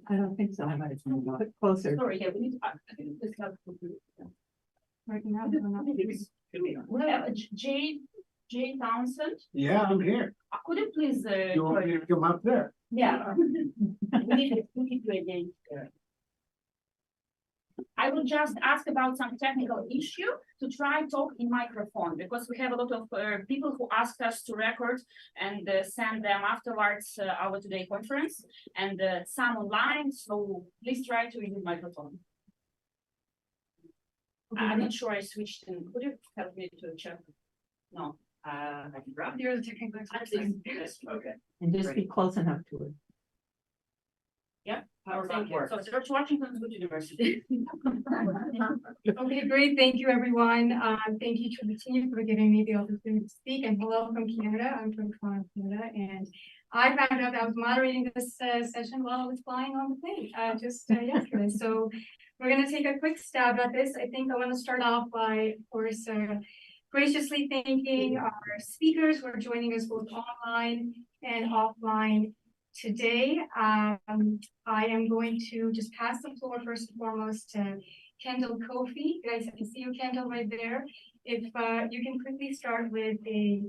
I don't think so. I might have put closer. Sorry, yeah, we need to. Right now, we're not- We have J Townsend. Yeah, I'm here. Could you please? You want me to come up there? Yeah. We need to again. I will just ask about some technical issue to try talk in microphone because we have a lot of people who asked us to record and send them afterwards our today conference and some online. So please try to use microphone. I'm not sure I switched in. Could you help me to check? No. I can grab Here's the technical exception. Okay. And just be close enough to it. Yeah. Thank you. So George Washington's Good University. Okay, great. Thank you, everyone. Thank you to the team for giving me the opportunity to speak. And hello from Canada. I'm from Toronto, Canada. And I found out that I was moderating this session while I was flying on the plane just yesterday. So we're going to take a quick stab at this. I think I want to start off by, of course, graciously thanking our speakers who are joining us both online and offline today. I am going to just pass the floor first and foremost to Kendall Coffey. Guys, I can see you, Kendall, right there. If you can quickly start with a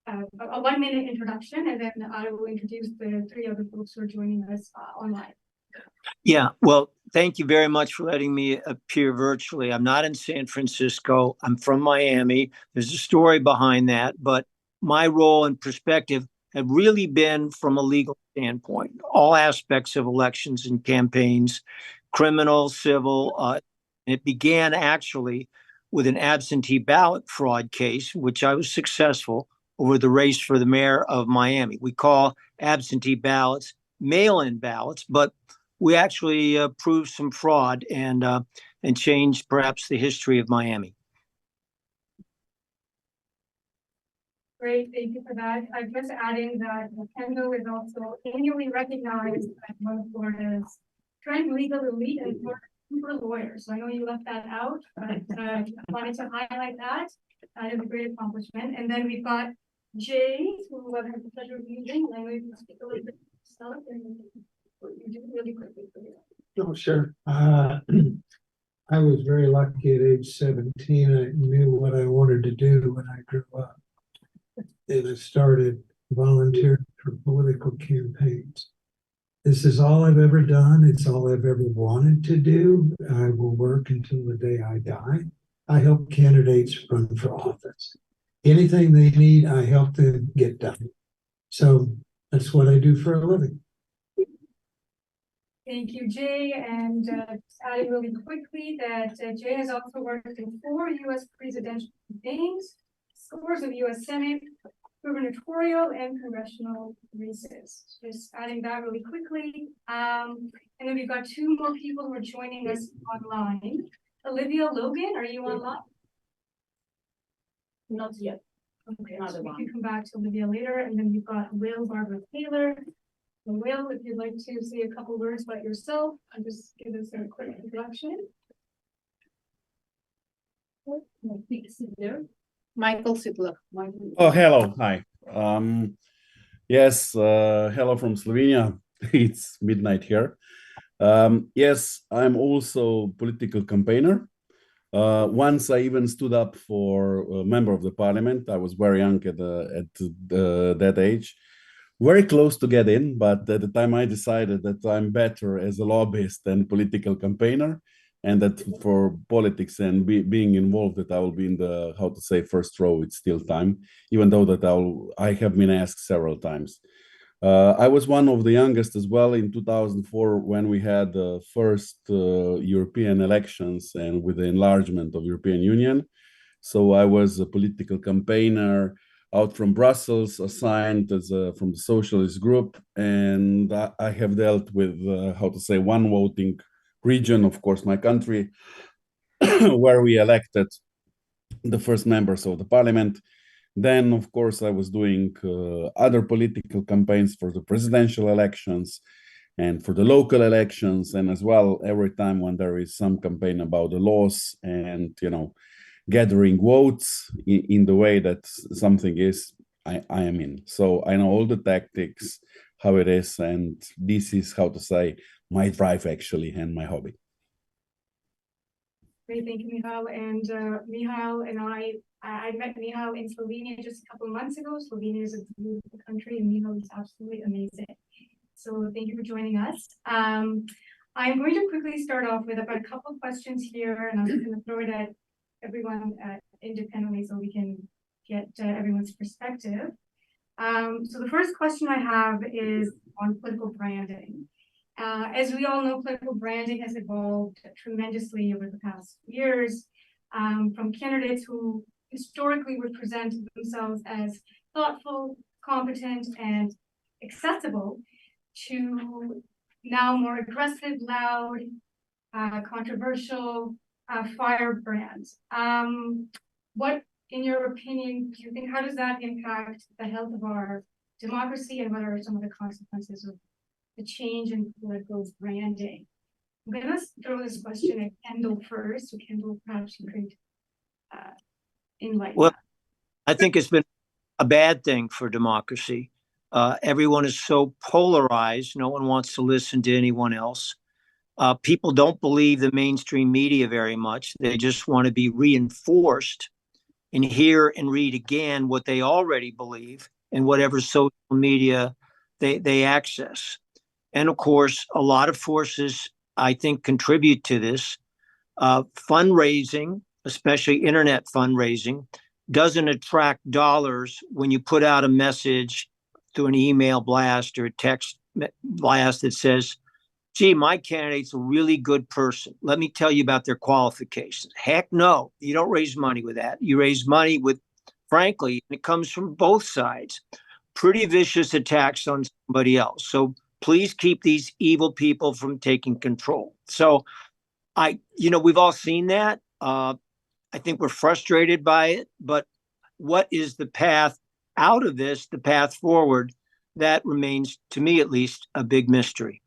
1-minute introduction, and then I will introduce the 3 other folks who are joining us online. Yeah, well, thank you very much for letting me appear virtually. I'm not in San Francisco. I'm from Miami. There's a story behind that, but my role and perspective have really been from a legal standpoint, all aspects of elections and campaigns, criminal, civil. It began actually with an absentee ballot fraud case, which I was successful over the race for the mayor of Miami. We call absentee ballots mail-in ballots, but we actually proved some fraud and changed perhaps the history of Miami. Great, thank you for that. I'm just adding that Kendall is also annually recognized as one of Florida's trend legal elite and super lawyers. So I know you left that out, but I wanted to highlight that. That is a great accomplishment. And then we've got Jay, who I have the pleasure of meeting. I know you can speak a little bit yourself and you do really quickly for you. Oh, sure. I was very lucky at age 17. I knew what I wanted to do when I grew up. And I started volunteering for political campaigns. This is all I've ever done. It's all I've ever wanted to do. I will work until the day I die. I help candidates run for office. Anything they need, I help them get done. So that's what I do for a living. Thank you, Jay. And just adding really quickly that Jay has also worked in 4 U.S. presidential campaigns, scores of U.S. Senate, gubernatorial, and congressional races. Just adding that really quickly. And then we've got 2 more people who are joining us online. Olivia Logan, are you online? Not yet. Okay, so we can come back to Olivia later. And then we've got Will Barbara Taylor. So Will, if you'd like to say a couple words about yourself and just give us a quick introduction. Michael Cigler. Oh, hello. Hi. Yes, hello from Slovenia. It's midnight here. Yes, I'm also political campaigner. Once I even stood up for a member of the parliament. I was very young at that age, very close to get in, but at the time I decided that I'm better as a lobbyist than political campaigner, and that for politics and being involved, that I will be in the, how to say, first row. It's still time, even though that I have been asked several times. I was one of the youngest as well in 2004 when we had the first European elections and with the enlargement of European Union. So I was a political campaigner out from Brussels, assigned as from the socialist group, and I have dealt with how to say, one voting region, of course, my country, where we elected the first members of the parliament. Then, of course, I was doing other political campaigns for the presidential elections and for the local elections, and as well, every time when there is some campaign about the laws and, you know, gathering votes in the way that something is, I am in. So I know all the tactics, how it is, and this is, how to say, my drive actually and my hobby. Great, thank you, Mihael. And Mihael and I met Mihael in Slovenia just a couple of months ago. Slovenia is a beautiful country, and Mihael is absolutely amazing. So thank you for joining us. I'm going to quickly start off with about a couple of questions here, and I'm just going to throw it at everyone independently so we can get everyone's perspective. So the first question I have is on political branding. As we all know, political branding has evolved tremendously over the past years, from candidates who historically would present themselves as thoughtful, competent, and accessible to now more aggressive, loud, controversial, firebrands. What, in your opinion, do you think, how does that impact the health of our democracy, and what are some of the consequences of the change in political branding? I'm going to throw this question at Kendall first. So Kendall, perhaps you could enlighten. Well, I think it's been a bad thing for democracy. Everyone is so polarized. No one wants to listen to anyone else. People don't believe the mainstream media very much. They just want to be reinforced and hear and read again what they already believe in whatever social media they access. And of course, a lot of forces, I think, contribute to this. Fundraising, especially internet fundraising, doesn't attract dollars when you put out a message through an email blast or a text blast that says, gee, my candidate's a really good person. Let me tell you about their qualifications. Heck no, you don't raise money with that. You raise money with, frankly, it comes from both sides, pretty vicious attacks on somebody else. So please keep these evil people from taking control. So we've all seen that. I think we're frustrated by it, but what is the path out of this, the path forward? That remains, to me at least, a big mystery.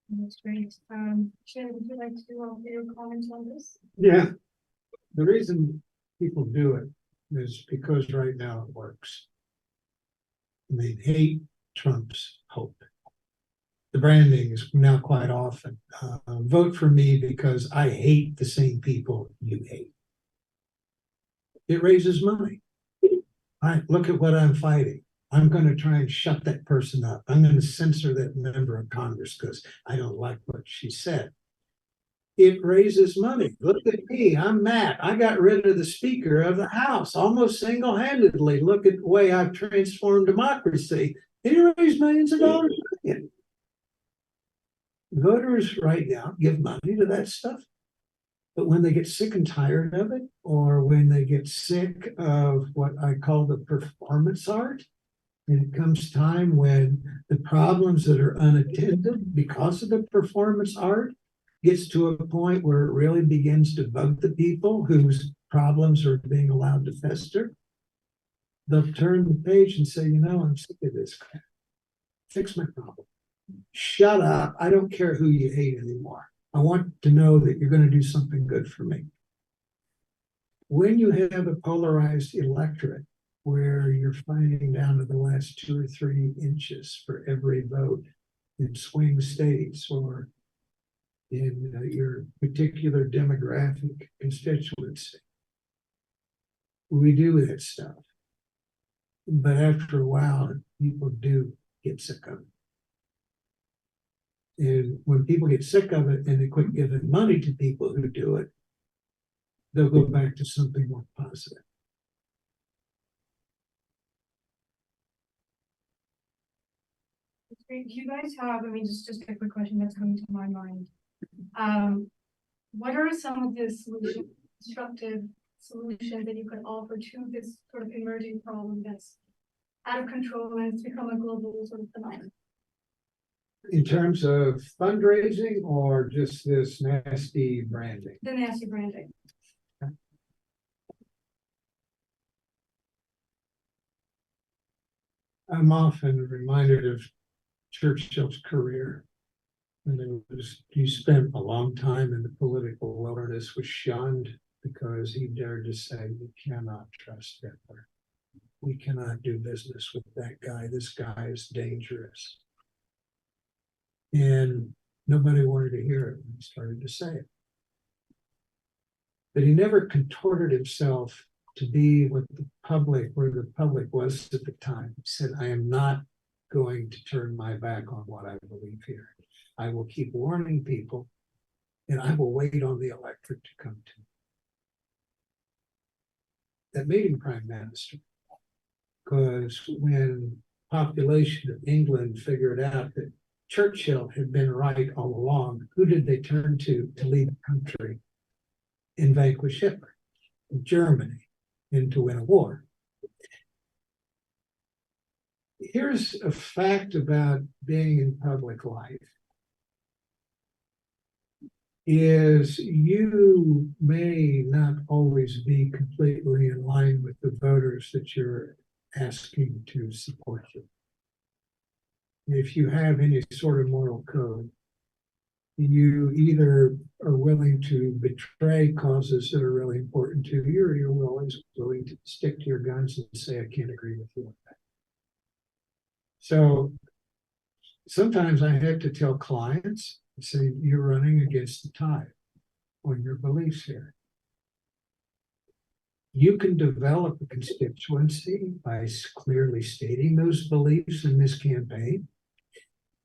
That's great. Shannon, would you like to do your comments on this? Yeah, the reason people do it is because right now it works. They hate Trump's hope. The branding is now quite often, vote for me because I hate the same people you hate. It raises money. Look at what I'm fighting. I'm going to try and shut that person up. I'm going to censor that member of Congress because I don't like what she said. It raises money. Look at me. I'm Matt. I got rid of the Speaker of the House almost single-handedly. Look at the way I've transformed democracy. It raised millions of dollars. Voters right now give money to that stuff. But when they get sick and tired of it, or when they get sick of what I call the performance art, and it comes time when the problems that are unattended because of the performance art gets to a point where it really begins to bug the people whose problems are being allowed to fester, they'll turn the page and say, I'm sick of this crap. Fix my problem. Shut up. I don't care who you hate anymore. I want to know that you're going to do something good for me. When you have a polarized electorate where you're fighting down to the last 2 or 3 inches for every vote in swing states or in your particular demographic constituency, we do that stuff. But after a while, people do get sick of it. And when people get sick of it and they quit giving money to people who do it, they'll go back to something more positive. Do you guys have, just a quick question that's coming to my mind. What are some of the constructive solutions that you could offer to this sort of emerging problem that's out of control and it's become a global sort of phenomenon? In terms of fundraising or just this nasty branding? The nasty branding. I'm often reminded of Churchill's career. And he spent a long time in the political wilderness, was shunned because he dared to say, we cannot trust Hitler. We cannot do business with that guy. This guy is dangerous. And nobody wanted to hear it when he started to say it. But he never contorted himself to be what the public, where the public was at the time. He said, I am not going to turn my back on what I believe here. I will keep warning people, and I will wait on the electorate to come to me. That made him prime minister, because when population of England figured out that Churchill had been right all along, who did they turn to lead the country and vanquish Hitler? Germany, and to win a war. Here's a fact about being in public life. Is you may not always be completely in line with the voters that you're asking to support you. If you have any sort of moral code, you either are willing to betray causes that are really important to you, or you're always willing to stick to your guns and say, I can't agree with you on that. So sometimes I have to tell clients, say, you're running against the tide on your beliefs here. You can develop a constituency by clearly stating those beliefs in this campaign,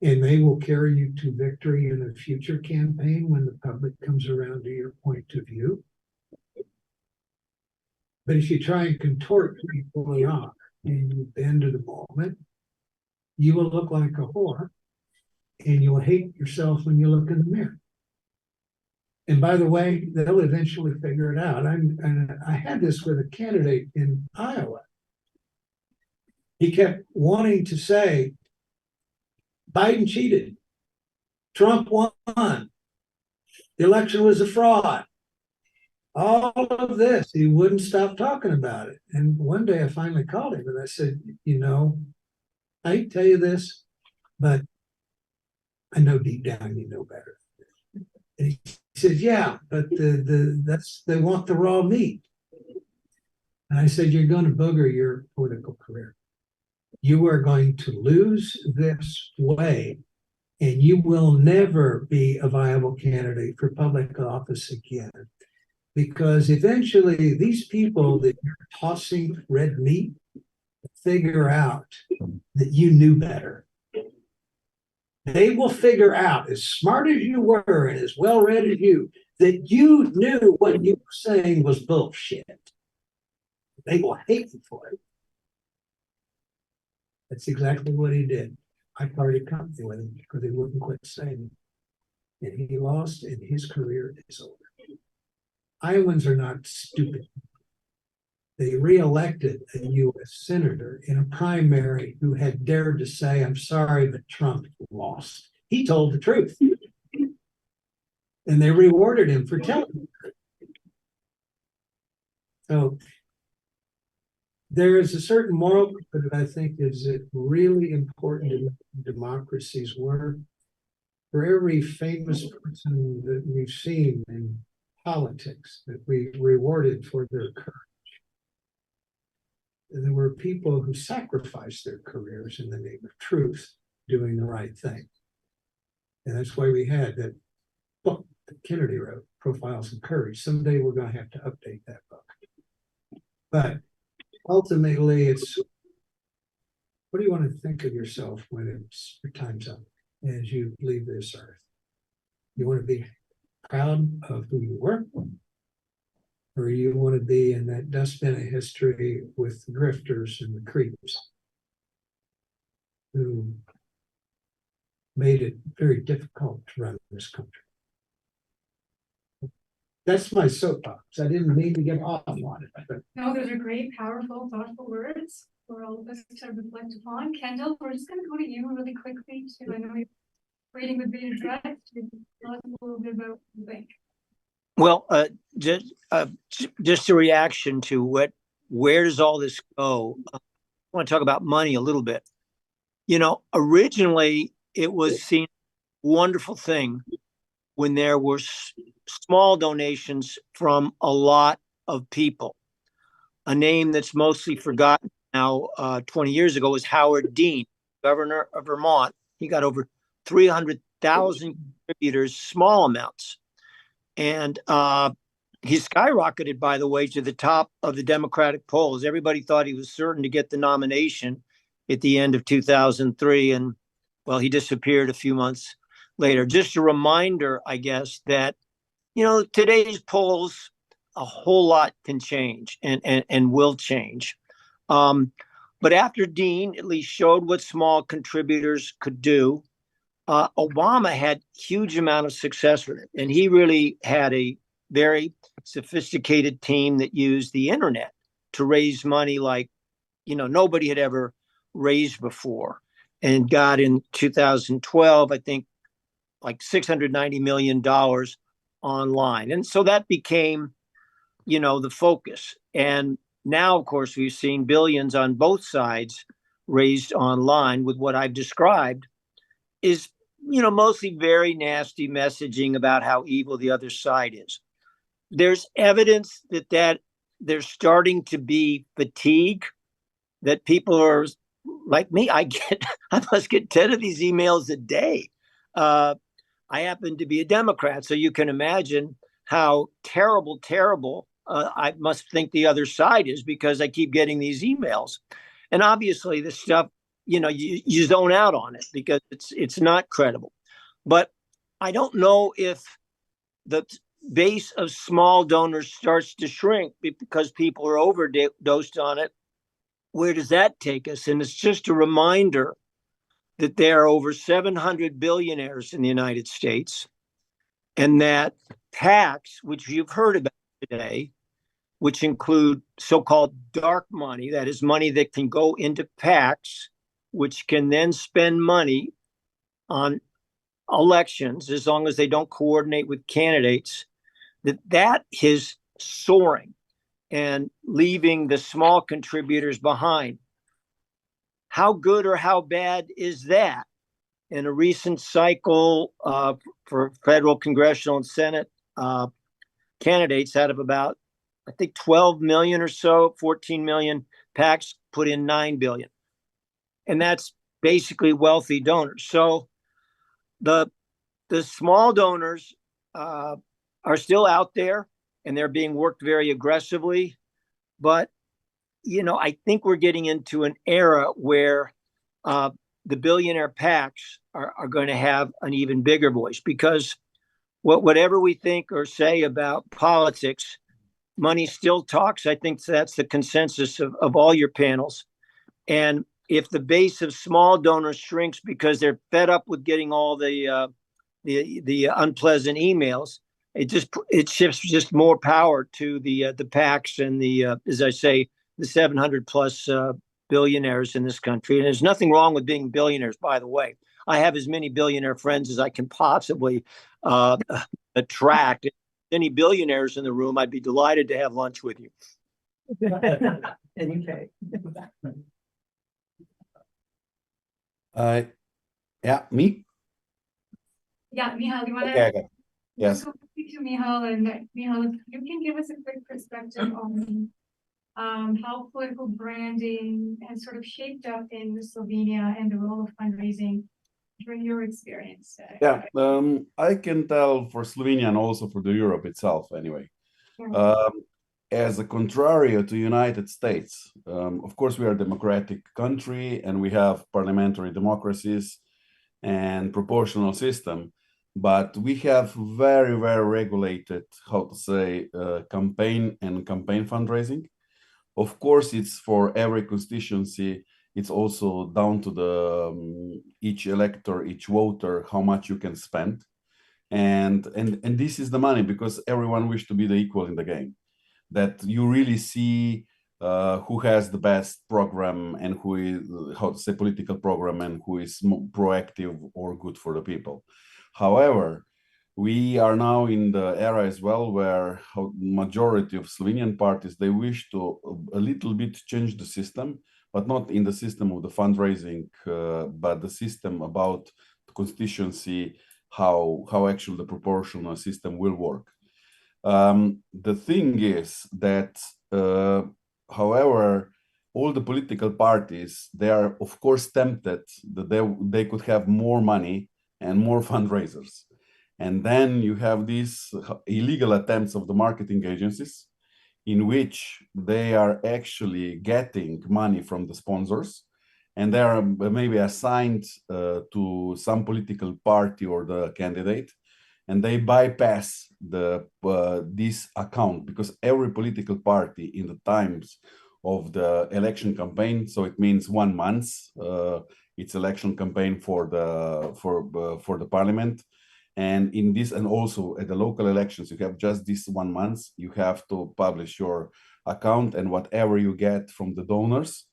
and they will carry you to victory in a future campaign when the public comes around to your point of view. But if you try and contort people along and you bend to the moment, you will look like a whore, and you'll hate yourself when you look in the mirror. And by the way, they'll eventually figure it out. I had this with a candidate in Iowa. He kept wanting to say, Biden cheated. Trump won. The election was a fraud. All of this, he wouldn't stop talking about it. And one day I finally called him and I said, you know, I hate to tell you this, but I know deep down you know better. And he says, yeah, but they want the raw meat. And I said, you're going to booger your political career. You are going to lose this way, and you will never be a viable candidate for public office again. Because eventually these people that you're tossing red meat figure out that you knew better. They will figure out, as smart as you were and as well read as you, that you knew what you were saying was bullshit. They will hate you for it. That's exactly what he did. I parted company with him because he wouldn't quit saying it. And he lost, and his career is over. Iowans are not stupid. They reelected a U.S. senator in a primary who had dared to say, I'm sorry, but Trump lost. He told the truth. And they rewarded him for telling the truth. So there is a certain moral that I think is really important in democracies where for every famous person that we've seen in politics that we rewarded for their courage, and there were people who sacrificed their careers in the name of truth, doing the right thing. And that's why we had that book that Kennedy wrote, Profiles in Courage. Someday we're going to have to update that book. But ultimately, it's what do you want to think of yourself when your time's up as you leave this earth? You want to be proud of who you were, or you want to be in that dustbin of history with the grifters and the creeps who made it very difficult to run this country. That's my soapbox. I didn't mean to get off on it. But No, those are great, powerful, thoughtful words for all of us to reflect upon. Kendall, we're just going to go to you really quickly too. I know you're waiting with bated breath to tell us a little bit about what you think. Well, just a reaction to where does all this go? I want to talk about money a little bit. You know, originally it was seen a wonderful thing when there were small donations from a lot of people. A name that's mostly forgotten now, 20 years ago, was Howard Dean, governor of Vermont. He got over $300 1,000 contributors, small amounts. And he skyrocketed, by the way, to the top of the Democratic polls. Everybody thought he was certain to get the nomination at the end of 2003. And well, he disappeared a few months later. Just a reminder, I guess, that, today's polls, a whole lot can change and will change. But after Dean at least showed what small contributors could do, Obama had huge amount of success with it. And he really had a very sophisticated team that used the internet to raise money like, nobody had ever raised before, and got in 2012, I think, like $690 million online. And so that became, the focus. And now, of course, we've seen billions on both sides raised online with what I've described is, mostly very nasty messaging about how evil the other side is. There's evidence that there's starting to be fatigue, that people are like me. I must get 10 of these emails a day. I happen to be a Democrat, so you can imagine how terrible I must think the other side is, because I keep getting these emails. And obviously this stuff, you zone out on it because it's not credible. But I don't know if the base of small donors starts to shrink because people are overdosed on it. Where does that take us? And it's just a reminder that there are over 700 billionaires in the United States, and that PACs, which you've heard about today, which include so-called dark money, that is money that can go into PACs, which can then spend money on elections as long as they don't coordinate with candidates, that is soaring and leaving the small contributors behind. How good or how bad is that? In a recent cycle for federal, congressional, and Senate candidates, out of about, I think, 12 million or so, 14 million PACs put in 9 billion. And that's basically wealthy donors. So the small donors are still out there, and they're being worked very aggressively. But, I think we're getting into an era where the billionaire PACs are going to have an even bigger voice, because whatever we think or say about politics, money still talks. I think that's the consensus of all your panels. And if the base of small donors shrinks because they're fed up with getting all the unpleasant emails, it shifts just more power to the PACs and as I say, the 700 plus billionaires in this country. And there's nothing wrong with being billionaires, by the way. I have as many billionaire friends as I can possibly attract. If any billionaires in the room, I'd be delighted to have lunch with you. And you pay. Yeah, me? Yeah, Mihael, you want to? Okay. Yes. Speak to Mihael, and Mihael, if you can give us a quick perspective on how political branding has sort of shaped up in Slovenia and the role of fundraising during your experience. Yeah, I can tell for Slovenia and also for the Europe itself anyway. Yeah. As a contrary to United States, of course, we are a democratic country and we have parliamentary democracies and proportional system, but we have very, very regulated, campaign fundraising. Of course, it's for every constituency. It's also down to the each elector, each voter, how much you can spend, and this is the money, because everyone wishes to be the equal in the game. That you really see who has the best program and who is political program and who is more proactive or good for the people. However, we are now in the era as well where majority of Slovenian parties, they wish to a little bit change the system, but not in the system of the fundraising, but the system about the constituency, how actually the proportional system will work. The thing is that, however, all the political parties, they are of course tempted that they could have more money and more fundraisers. And then you have these illegal attempts of the marketing agencies in which they are actually getting money from the sponsors, and they are maybe assigned to some political party or the candidate, and they bypass this account, because every political party in the times of the election campaign, so it means 1 month, it's election campaign for the parliament, and in this, and also at the local elections, you have just this 1 month. You have to publish your account, and whatever you get from the donors,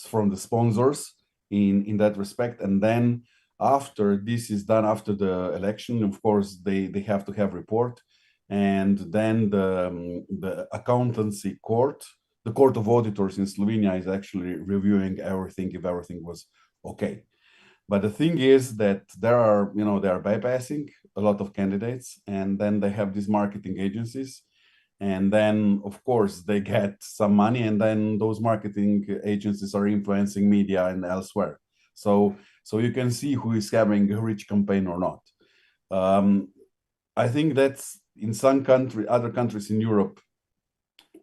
from the sponsors, in that respect. And then after this is done, after the election, of course, they have to have report, and then the accountancy court, the court of auditors in Slovenia, is actually reviewing everything if everything was okay. But the thing is that they are bypassing a lot of candidates, and then they have these marketing agencies, and then of course they get some money, and then those marketing agencies are influencing media and elsewhere. So you can see who is having a rich campaign or not. I think that's in some other countries in Europe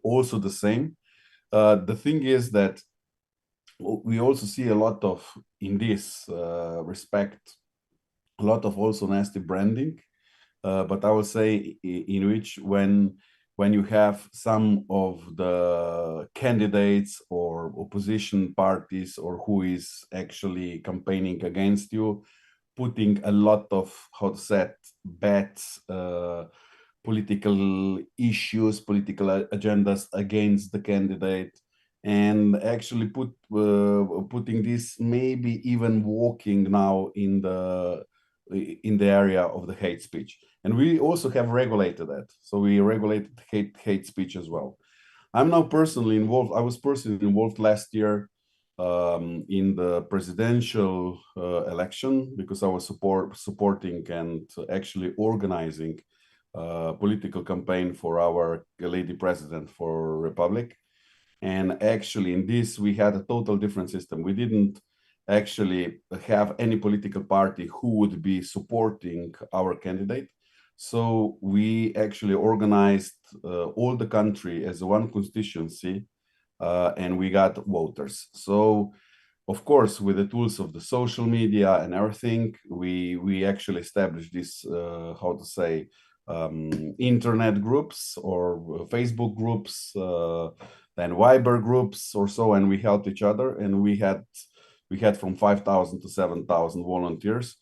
also the same. The thing is that we also see a lot of, in this respect, a lot of also nasty branding, but I will say in which when you have some of the candidates or opposition parties, or who is actually campaigning against you, putting a lot of, how to say, bets, political issues, political agendas against the candidate, and actually putting this, maybe even walking now in the area of the hate speech. And we also have regulated that. So we regulated hate speech as well. I'm now personally involved. I was personally involved last year in the presidential election, because I was supporting and actually organizing political campaign for our lady president for Republic. And actually in this, we had a total different system. We didn't actually have any political party who would be supporting our candidate. So we actually organized all the country as one constituency, and we got voters. So of course, with the tools of the social media and everything, we actually established this, how to say, internet groups or Facebook groups, then Viber groups or so, and we helped each other, and we had from 5,000 to 7,000 volunteers,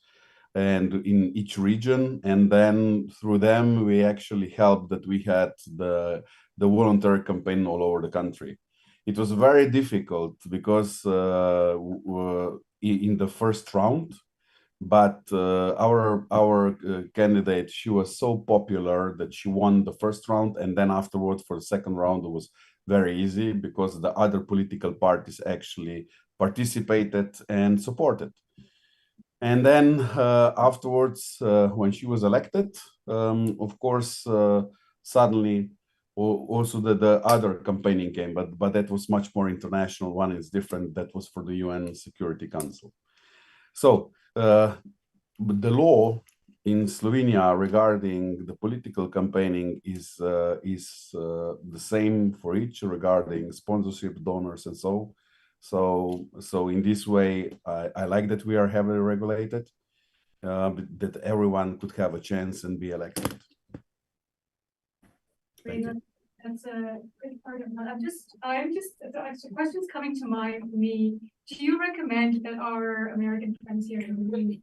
and in each region, and then through them we actually helped that we had the voluntary campaign all over the country. It was very difficult because in the first round, but our candidate, she was so popular that she won the first round, and then afterwards for the second round it was very easy, because the other political parties actually participated and supported. And then afterwards, when she was elected, of course, suddenly also the other campaigning came, but that was much more international. One is different. That was for the UN Security Council. So the law in Slovenia regarding the political campaigning is the same for each, regarding sponsorship, donors, and so. So in this way, I like that we are heavily regulated, that everyone could have a chance and be elected. That's a good part of that. I'm just, so questions coming to mind for me. Do you recommend that our American friends here really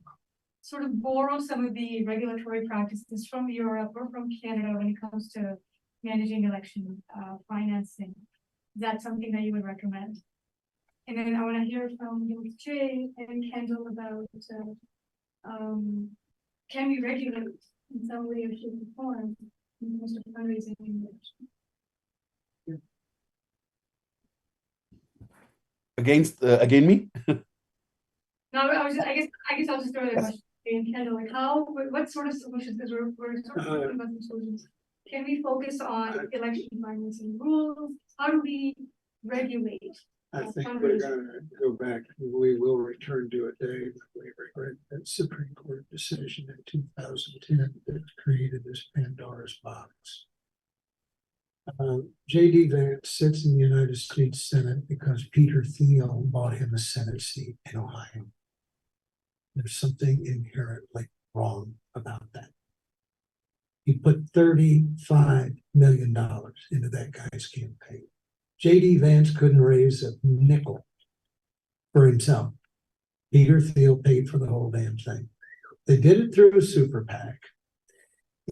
sort of borrow some of the regulatory practices from Europe or from Canada when it comes to managing election financing? Is that something that you would recommend? And then I want to hear from Jay and Kendall about can we regulate in some way or shape or form in terms of fundraising and election? Again me? No, I guess I'll just throw the question in Kendall, like what sort of solutions, because we're sort of talking about some solutions. Can we focus on election financing rules? How do we regulate I think we're gonna go back, we will return to a day when we regret that Supreme Court decision in 2010 that created this Pandora's box. J.D. Vance sits in the United States Senate because Peter Thiel bought him a Senate seat in Ohio. There's something inherently wrong about that. He put $35 million into that guy's campaign. J.D. Vance couldn't raise a nickel for himself. Peter Thiel paid for the whole damn thing. They did it through a super PAC.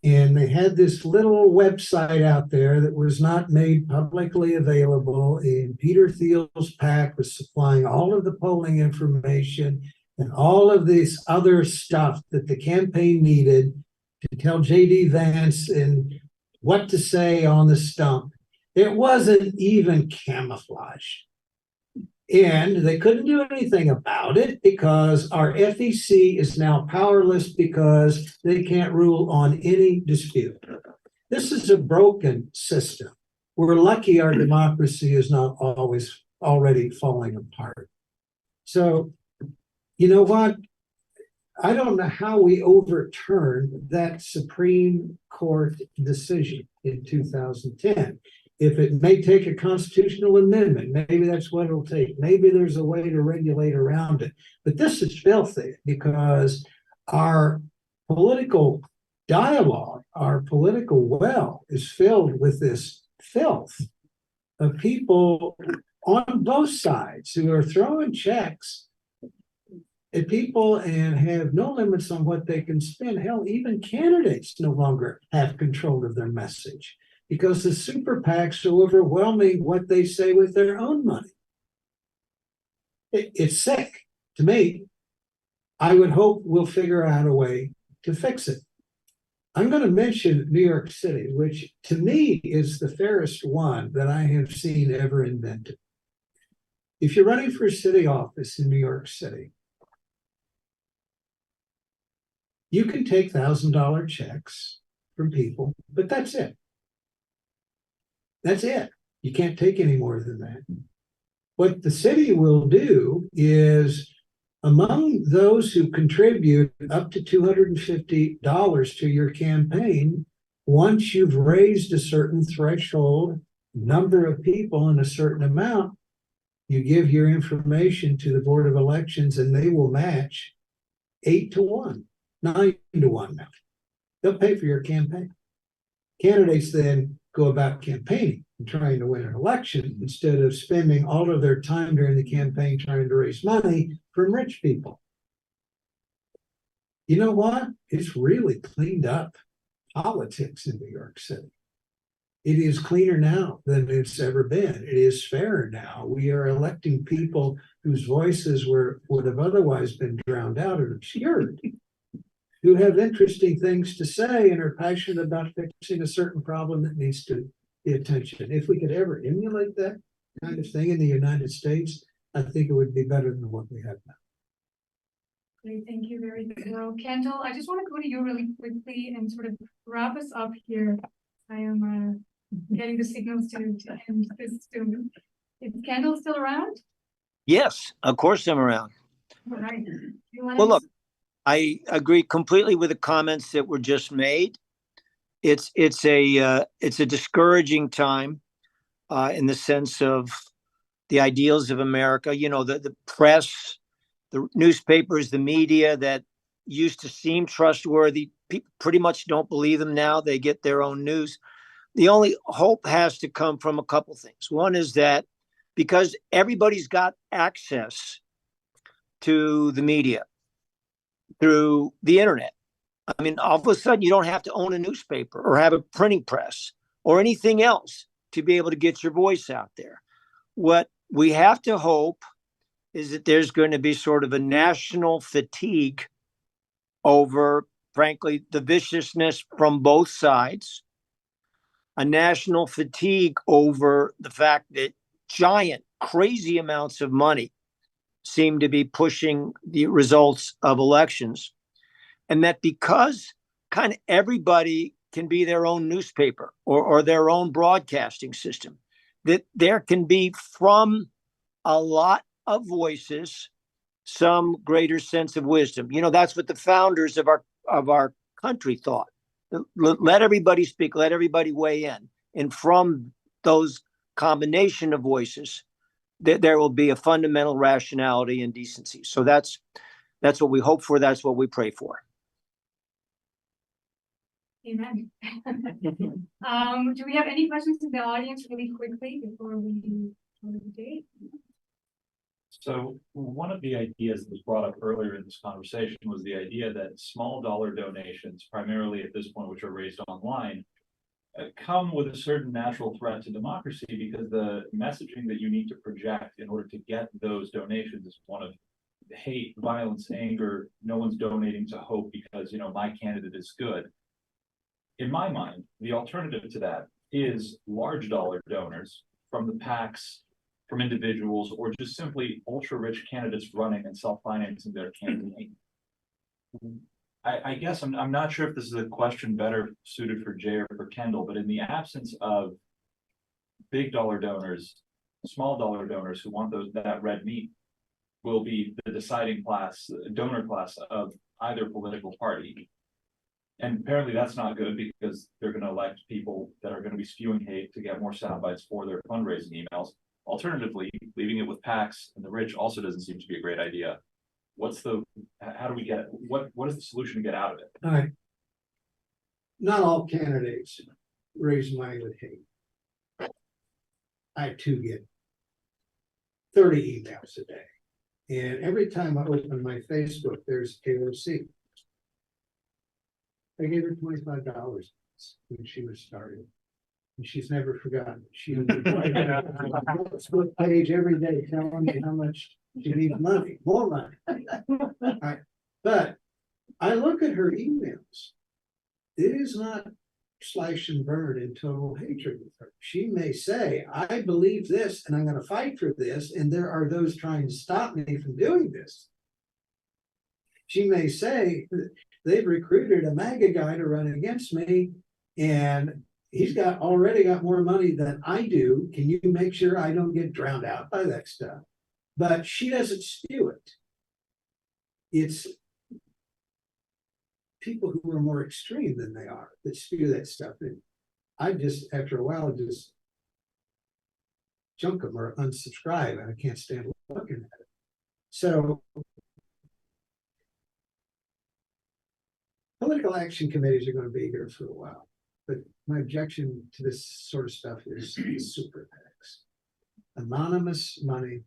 And they had this little website out there that was not made publicly available. And Peter Thiel's PAC was supplying all of the polling information and all of this other stuff that the campaign needed to tell J.D. Vance and what to say on the stump. It wasn't even camouflage. And they couldn't do anything about it because our FEC is now powerless because they can't rule on any dispute. This is a broken system. We're lucky our democracy is not always already falling apart. So, you know what? I don't know how we overturned that Supreme Court decision in 2010. If it may take a constitutional amendment, maybe that's what it'll take. Maybe there's a way to regulate around it. But this is filthy because our political dialogue, our political well is filled with this filth of people on both sides who are throwing checks at people and have no limits on what they can spend. Hell, even candidates no longer have control of their message, because the super PACs are overwhelming what they say with their own money. It's sick to me. I would hope we'll figure out a way to fix it. I'm going to mention New York City, which to me is the fairest one that I have seen ever invented. If you're running for city office in New York City, you can take $1,000 checks from people, but that's it. That's it. You can't take any more than that. What the city will do is, among those who contribute up to $250 to your campaign, once you've raised a certain threshold number of people in a certain amount, you give your information to the Board of Elections and they will match 8 to 1, 9 to 1 now. They'll pay for your campaign. Candidates then go about campaigning and trying to win an election instead of spending all of their time during the campaign trying to raise money from rich people. You know what? It's really cleaned up politics in New York City. It is cleaner now than it's ever been. It is fairer now. We are electing people whose voices would have otherwise been drowned out and obscured, who have interesting things to say and are passionate about fixing a certain problem that needs to be attention. If we could ever emulate that kind of thing in the United States, I think it would be better than what we have now. Great, thank you very much. Well, Kendall, I just want to go to you really quickly and sort of wrap us up here. I am getting the signals to end this soon. Is Kendall still around? Yes, of course I'm around. All right. Well, look, I agree completely with the comments that were just made. It's a discouraging time in the sense of the ideals of America. You know, the press, the newspapers, the media that used to seem trustworthy, people pretty much don't believe them now. They get their own news. The only hope has to come from a couple things. One is that because everybody's got access to the media through the internet, I mean, all of a sudden you don't have to own a newspaper or have a printing press or anything else to be able to get your voice out there. What we have to hope is that there's going to be sort of a national fatigue over, frankly, the viciousness from both sides, a national fatigue over the fact that giant, crazy amounts of money seem to be pushing the results of elections. And that because kind of everybody can be their own newspaper or their own broadcasting system, that there can be from a lot of voices, some greater sense of wisdom. You know, that's what the founders of our country thought. Let everybody speak, let everybody weigh in. And from those combination of voices, there will be a fundamental rationality and decency. So that's what we hope for. That's what we pray for. Amen. Do we have any questions in the audience really quickly before we go to the date? So one of the ideas that was brought up earlier in this conversation was the idea that small dollar donations, primarily at this point, which are raised online, come with a certain natural threat to democracy, because the messaging that you need to project in order to get those donations is one of hate, violence, anger. No one's donating to hope because, you know, my candidate is good. In my mind, the alternative to that is large dollar donors from the PACs, from individuals, or just simply ultra-rich candidates running and self-financing their campaign. I guess I'm not sure if this is a question better suited for Jay or for Kendall, but in the absence of big dollar donors, small dollar donors who want that red meat will be the deciding class, donor class of either political party. And apparently that's not good, because they're going to elect people that are going to be spewing hate to get more sound bites for their fundraising emails. Alternatively, leaving it with PACs and the rich also doesn't seem to be a great idea. How do we get, what is the solution to get out of it? All right. Not all candidates raise money with hate. I too get 30 emails a day. And every time I open my Facebook, there's AOC. I gave her $25 when she was started. And she's never forgotten. She was on the Facebook page every day telling me how much she needs money, more money. Right. But I look at her emails. It is not slash and burn in total hatred with her. She may say, I believe this and I'm going to fight for this, and there are those trying to stop me from doing this. She may say, they've recruited a MAGA guy to run against me, and he's already got more money than I do. Can you make sure I don't get drowned out by that stuff? But she doesn't spew it. It's people who are more extreme than they are that spew that stuff. And I just, after a while, just junk them or unsubscribe, and I can't stand looking at it. So political action committees are going to be here for a while. But my objection to this sort of stuff is super PACs. Anonymous money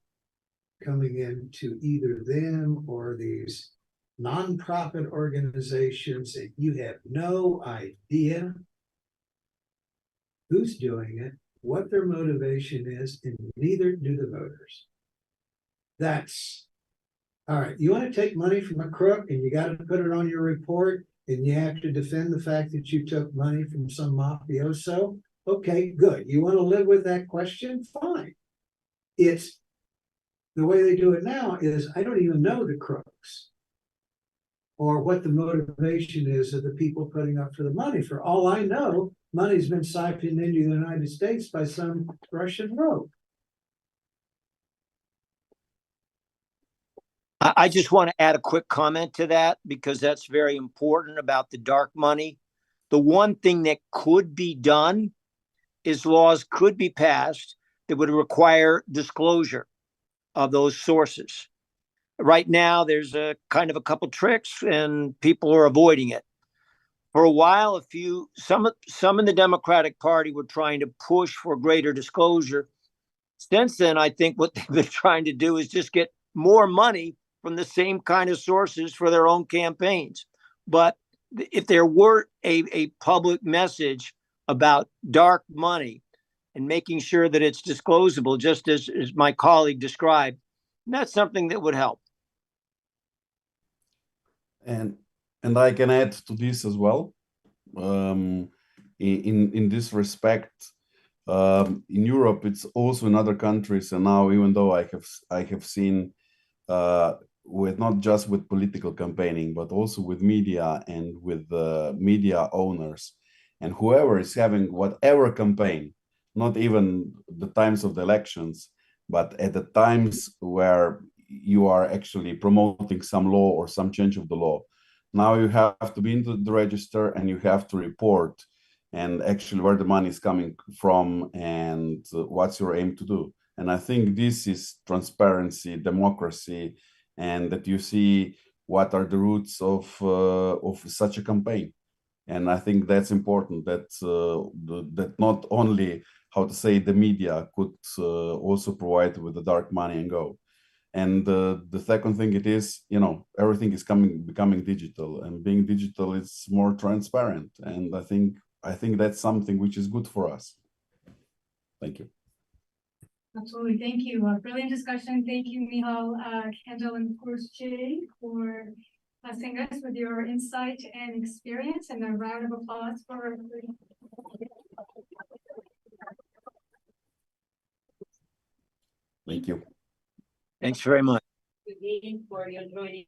coming into either them or these nonprofit organizations that you have no idea who's doing it, what their motivation is, and neither do the voters. That's all right. You want to take money from a crook and you got to put it on your report, and you have to defend the fact that you took money from some mafioso. Okay, good. You want to live with that question? Fine. It's the way they do it now is I don't even know the crooks or what the motivation is of the people putting up for the money. For all I know, money's been siphoned into the United States by some Russian rogue. I just want to add a quick comment to that, because that's very important about the dark money. The one thing that could be done is laws could be passed that would require disclosure of those sources. Right now, there's a kind of a couple tricks and people are avoiding it. For a while, some in the Democratic Party were trying to push for greater disclosure. Since then, I think what they've been trying to do is just get more money from the same kind of sources for their own campaigns. But if there were a public message about dark money and making sure that it's disclosable, just as my colleague described, that's something that would help. And I can add to this as well. In this respect, in Europe, it's also in other countries, and now even though I have seen with not just with political campaigning, but also with media and with media owners, and whoever is having whatever campaign, not even the times of the elections, But at the times where you are actually promoting some law or some change of the law, now you have to be into the register and you have to report and actually where the money is coming from and what's your aim to do. And I think this is transparency, democracy, and that you see what are the roots of such a campaign. And I think that's important, that that not only, how to say, the media could also provide with the dark money and go. And the second thing it is, everything is becoming digital, and being digital is more transparent. And I think that's something which is good for us. Thank you. Absolutely, thank you. Brilliant discussion. Thank you, Mihael, Kendall, and of course, Jay, for blessing us with your insight and experience, and a round of applause for. Thank you. Thanks very much. For your joining.